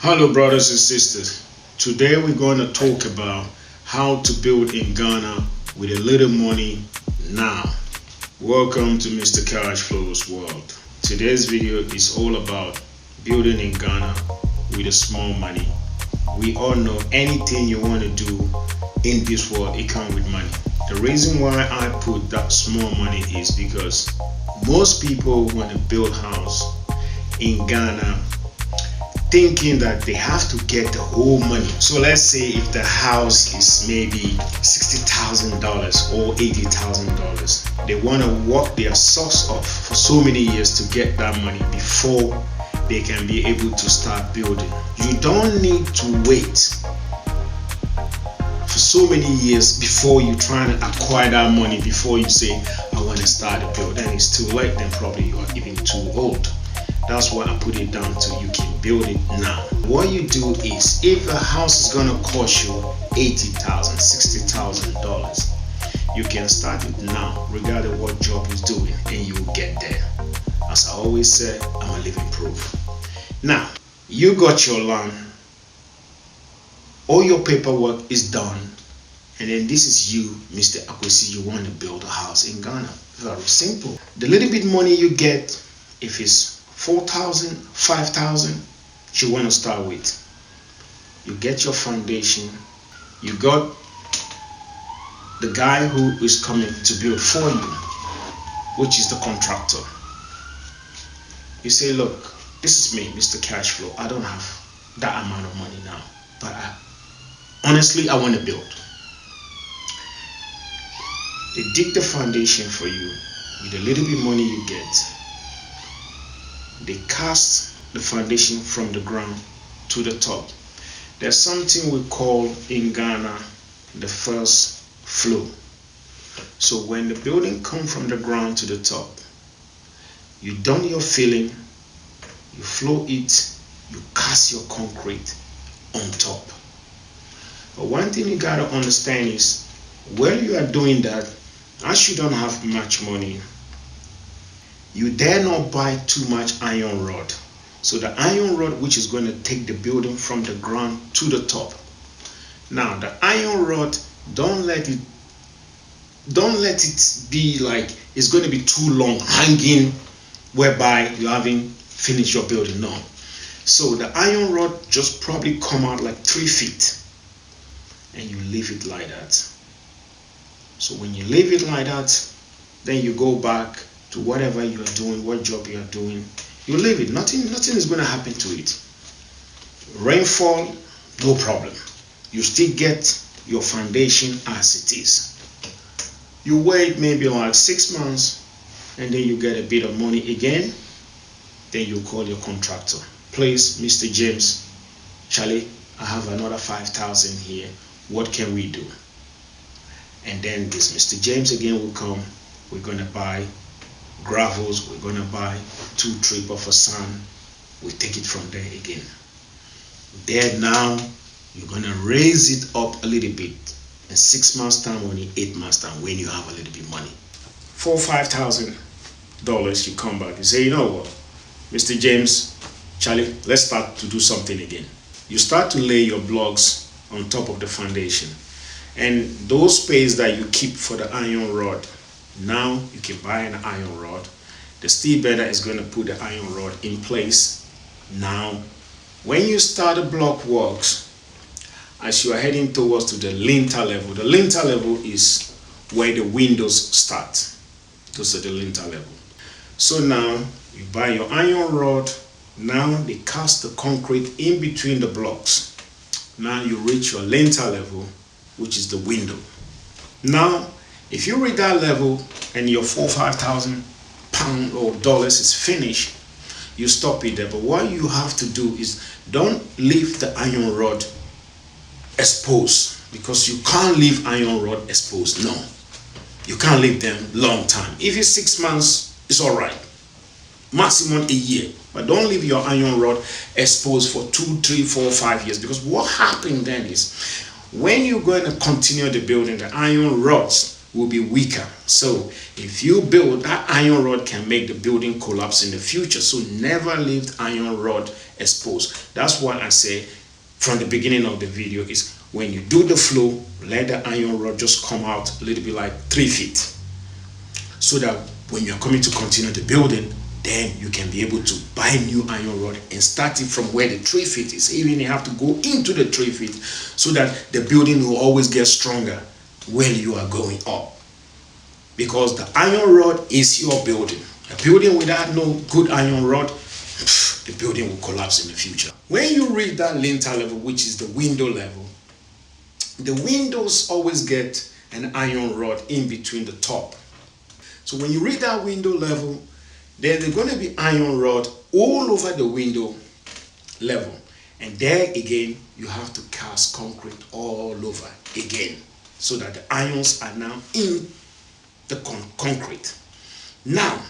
Hello, brothers and sisters. Today we're going to talk about how to build in Ghana with a little money now. Welcome to Mr. Cash Flow's world. Today's video is all about building in Ghana with a small money. We all know anything you want to do in this world, it comes with money. The reason why I put that small money is because most people want to build house in Ghana thinking that they have to get the whole money. So let's say if the house is maybe $60,000 or $80,000, they want to work their socks off for so many years to get that money before they can be able to start building. You don't need to wait for so many years before you try to acquire that money, before you say, I want to start a build. And it's too late, then probably you are even too old. That's why I put it down to you can build it now. What you do is, if a house is gonna cost you $80,000, $60,000, you can start it now, regardless of what job you're doing, and you will get there. As I always say, I'm a living proof. Now, you got your land, all your paperwork is done, and then this is you, Mr. Akwesi, you want to build a house in Ghana. Very simple. The little bit money you get, if it's 4,000, 5,000, you want to start with. You get your foundation. You got the guy who is coming to build for you, which is the contractor. You say, look, this is me, Mr. Cashflow. I don't have that amount of money now, but honestly, I want to build. They dig the foundation for you with a little bit money you get. They cast the foundation from the ground to the top. There's something we call in Ghana the first flow. So when the building comes from the ground to the top, you done your filling, you flow it, you cast your concrete on top. But one thing you gotta understand is, when you are doing that, as you don't have much money, you dare not buy too much iron rod. So the iron rod, which is going to take the building from the ground to the top. Now the iron rod, don't let it be like it's going to be too long hanging, whereby you haven't finished your building. No. So the iron rod just probably come out like 3 feet, and you leave it like that. So when you leave it like that, then you go back to whatever you are doing, what job you are doing, you leave it. Nothing is going to happen to it. Rainfall, no problem. You still get your foundation as it is. You wait maybe like 6 months, and then you get a bit of money again. Then you call your contractor. Please, Mr. James, Charlie, I have another 5,000 here. What can we do? And then this Mr. James again will come. We're going to buy gravels, we're going to buy 2 trips of sand, we take it from there again. There now, you're going to raise it up a little bit. In 6 months time, only 8 months time, when you have a little bit money, $4,000 or $5,000, you come back and say, you know what, Mr. James, Charlie, let's start to do something again. You start to lay your blocks on top of the foundation, and those space that you keep for the iron rod, now you can buy an iron rod. The steel bender is going to put the iron rod in place. Now when you start the block works, as you are heading towards to the lintel level, the lintel level is where the windows start. Those are the lintel level. So now you buy your iron rod. Now they cast the concrete in between the blocks. Now you reach your lintel level, which is the window. Now if you reach that level and your £4,000, £5,000 or dollars is finished, you stop it there. But what you have to do is, don't leave the iron rod exposed, because you can't leave iron rod exposed. No, you can't leave them long time. If it's 6 months, it's all right. Maximum a year. But don't leave your iron rod exposed for 2, 3, 4, 5 years, because what happened then is, when you're going to continue the building, the iron rods will be weaker. So if you build, that iron rod can make the building collapse in the future. So never leave the iron rod exposed. That's why I say from the beginning of the video is when you do the flow, let the iron rod just come out a little bit like 3 feet, so that when you're coming to continue the building, then you can be able to buy new iron rod and start it from where the 3 feet is. Even you have to go into the 3 feet so that the building will always get stronger when you are going up. Because the iron rod is your building. A building without no good iron rod, the building will collapse in the future. When you reach that lintel level, which is the window level, the windows always get an iron rod in between the top. So when you reach that window level, then there's going to be iron rod all over the window level. And there again, you have to cast concrete all over again, so that the irons are now in the concrete. Now,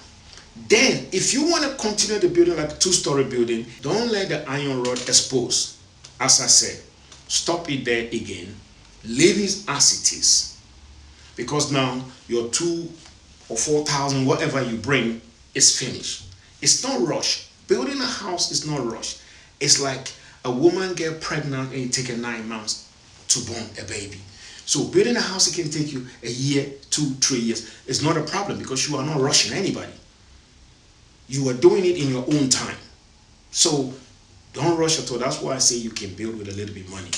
then if you want to continue the building like a 2-story building, don't let the iron rod expose. As I said, stop it there again. Leave it as it is. Because now your 2,000 or 4,000, whatever you bring, is finished. It's not rush. Building a house is not rush. It's like a woman get pregnant and it take her 9 months to born a baby. So building a house, it can take you a year, 2, 3 years. It's not a problem because you are not rushing anybody. You are doing it in your own time. So don't rush at all. That's why I say you can build with a little bit of money.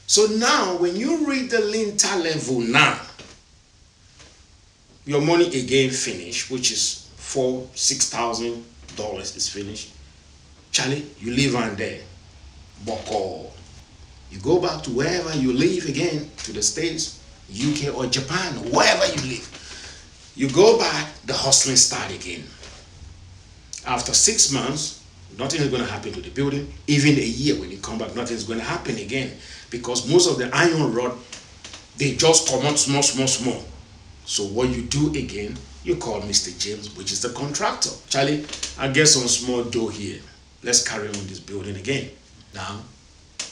So now when you reach the lintel level now, your money again finished, which is $6,000 is finished. Charlie, you live on there. Boko. You go back to wherever you live again, to the States, UK or Japan, wherever you live. You go back, the hustling start again. After 6 months, nothing is going to happen to the building. Even a year when you come back, nothing is going to happen again. Because most of the iron rod, they just come out small. So what you do again, you call Mr. James, which is the contractor. Charlie, I get some small dough here. Let's carry on this building again. Now,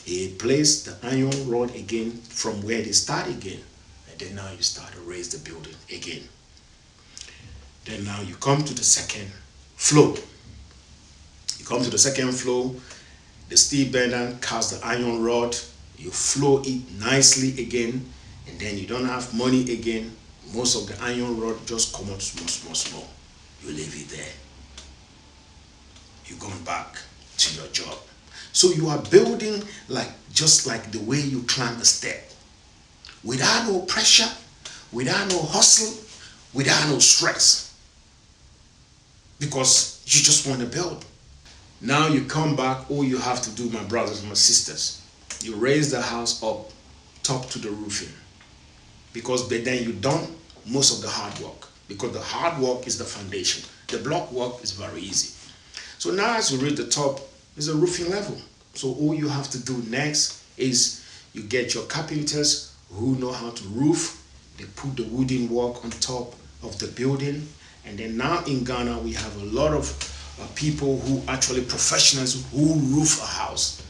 he placed the iron rod again from where they start again. And then now you start to raise the building again. Then now you come to the second floor. You come to the second floor, the steel bender casts the iron rod, you flow it nicely again, and then you don't have money again. Most of the iron rod just come out small. You leave it there. You're going back to your job. So you are building just like the way you climb a step. Without no pressure, without no hustle, without no stress. Because you just want to build. Now you come back, all you have to do, my brothers and my sisters, you raise the house up top to the roofing. Because then you done most of the hard work. Because the hard work is the foundation. The block work is very easy. So now as you reach the top, is a roofing level. So all you have to do next is you get your carpenters who know how to roof. They put the wooden work on top of the building. And then now in Ghana, we have a lot of people who actually professionals who roof a house.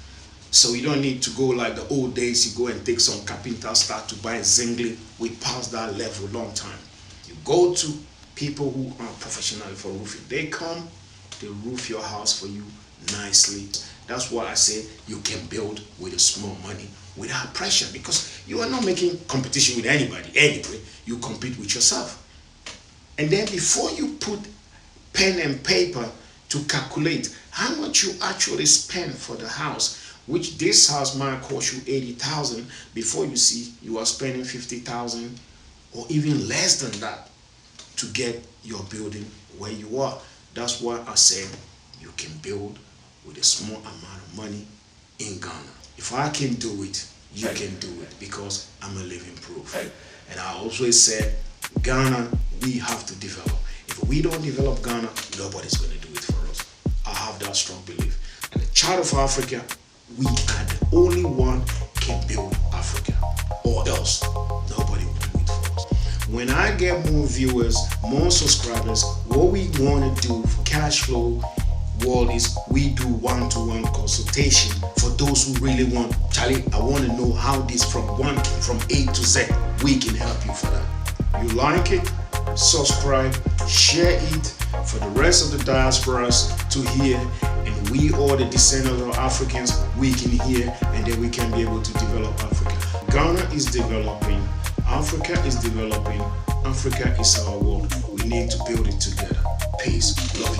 So you don't need to go like the old days, you go and take some carpenter, start to buy zingli. We passed that level long time. You go to people who are professional for roofing. They come, they roof your house for you nicely. That's why I say you can build with a small money without pressure, because you are not making competition with anybody. Anyway, you compete with yourself. And then before you put pen and paper to calculate how much you actually spend for the house, which this house might cost you 80,000, before you see you are spending 50,000 or even less than that to get your building where you are. That's why I say you can build with a small amount of money in Ghana. If I can do it, you can do it, because I'm a living proof. And I always said, Ghana, we have to develop. If we don't develop Ghana, nobody's going to do it for us. I have that strong belief. And the child of Africa, we are the only one can build Africa, or else nobody will do it for us. When I get more viewers, more subscribers, what we want to do for Cash Flow World is we do one-to-one consultation for those who really want. Charlie, I want to know how this from A to Z, we can help you for that. you like it, subscribe, share it for the rest of the diasporas to hear, and we all the descendants of Africans, we can hear, and then we can be able to develop Africa. Ghana is developing, Africa is developing, Africa is our world. We need to build it together. Peace, love.